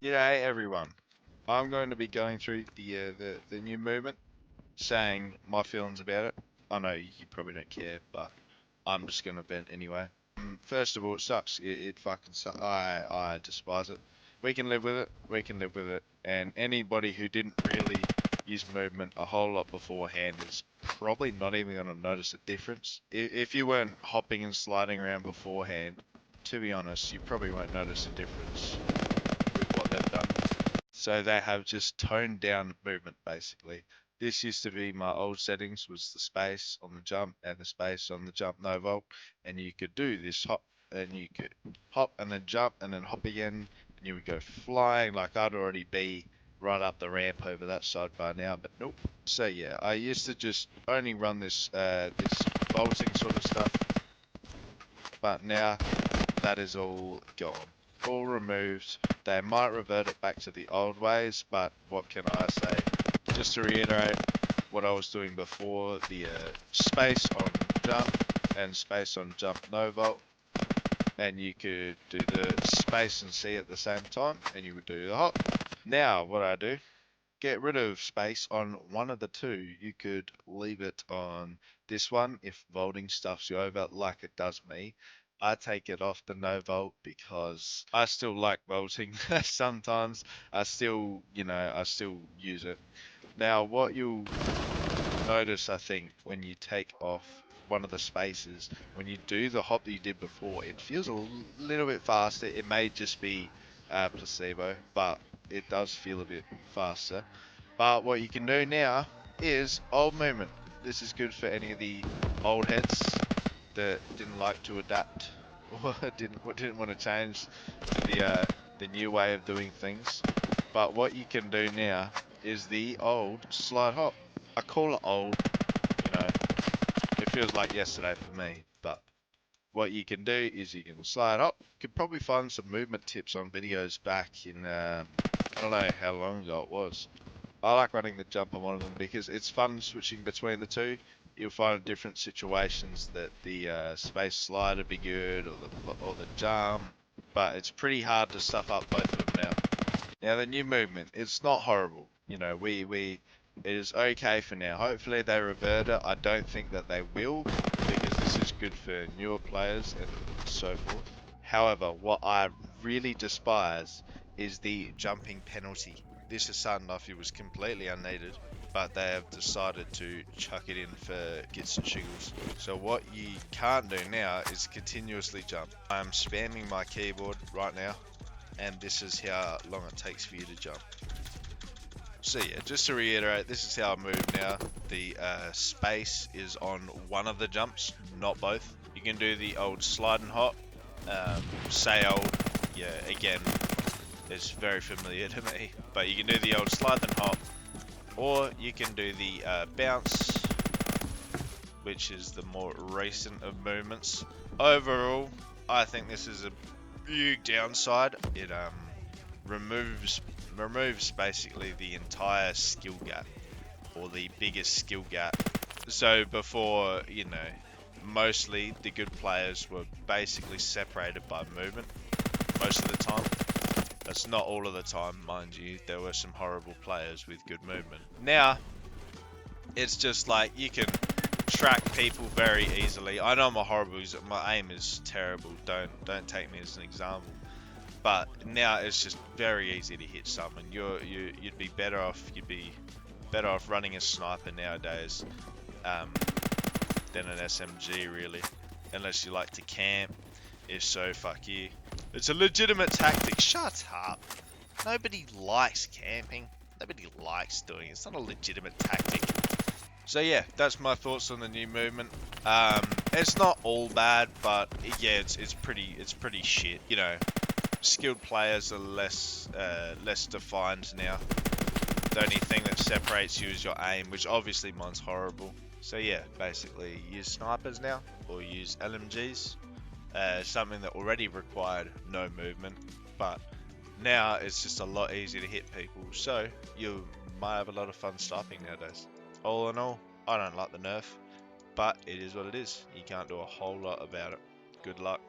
G'day everyone. I'm going to be going through the new movement, saying my feelings about it. I know you probably don't care, but I'm just gonna vent anyway. First of all, it sucks. It fucking sucks. I despise it. We can live with it. We can live with it. And anybody who didn't really use movement a whole lot beforehand is probably not even gonna notice a difference. If you weren't hopping and sliding around beforehand, to be honest, you probably won't notice a difference with what they've done. So they have just toned down movement basically. This used to be my old settings, was the space on the jump and the space on the jump no vault, and you could do this hop and you could hop and then jump and then hop again, and you would go flying like I'd already be right up the ramp over that side by now, but nope. So yeah, I used to just only run this vaulting sort of stuff, but now that is all gone. All removed. They might revert it back to the old ways, but what can I say? Just to reiterate what I was doing before, the space on jump and space on jump no vault, and you could do the space and C at the same time, and you would do the hop. Now, what I do, get rid of space on one of the two. You could leave it on this one if vaulting stuffs you over like it does me. I take it off the no vault because I still like vaulting sometimes. I still use it. Now, what you'll notice, I think, when you take off one of the spaces, when you do the hop that you did before, it feels a little bit faster. It may just be placebo, but it does feel a bit faster. But what you can do now is old movement. This is good for any of the old heads that didn't like to adapt or didn't want to change to the new way of doing things. But what you can do now is the old slide hop. I call it old, you know, it feels like yesterday for me, but what you can do is you can slide up. You could probably find some movement tips on videos back in, I don't know how long ago it was. I like running the jump on one of them because it's fun switching between the two. You'll find in different situations that the space slide would be good, or the jump, but it's pretty hard to stuff up both of them now. Now the new movement, it's not horrible. You know, it is okay for now. Hopefully they revert it. I don't think that they will, because this is good for newer players and so forth. However, what I really despise is the jumping penalty. This is starting off, it was completely unneeded, but they have decided to chuck it in for gits and shiggles. So what you can't do now is continuously jump. I'm spamming my keyboard right now, and this is how long it takes for you to jump. So yeah, just to reiterate, this is how I move now. The space is on one of the jumps, not both. You can do the old slide and hop. Say old, yeah, again, it's very familiar to me. But you can do the old slide and hop, or you can do the bounce, which is the more recent of movements. Overall, I think this is a big downside. It removes basically the entire skill gap, or the biggest skill gap. So before, mostly the good players were basically separated by movement most of the time. That's not all of the time, mind you. There were some horrible players with good movement. Now it's just like you can track people very easily. I know I'm a horrible user. My aim is terrible. Don't take me as an example. But now it's just very easy to hit someone. You'd be better off. You'd be better off running a sniper nowadays than an SMG, really, unless you like to camp. If so, fuck you. It's a legitimate tactic. Shut up. Nobody likes camping. Nobody likes doing it. It's not a legitimate tactic. So yeah, that's my thoughts on the new movement. It's not all bad, but yeah, it's pretty shit. Skilled players are less defined now. The only thing that separates you is your aim, which obviously mine's horrible. So yeah, basically use snipers now, or use LMGs. Something that already required no movement, but now it's just a lot easier to hit people, so you might have a lot of fun sniping nowadays. All in all, I don't like the nerf, but it is what it is. You can't do a whole lot about it. Good luck.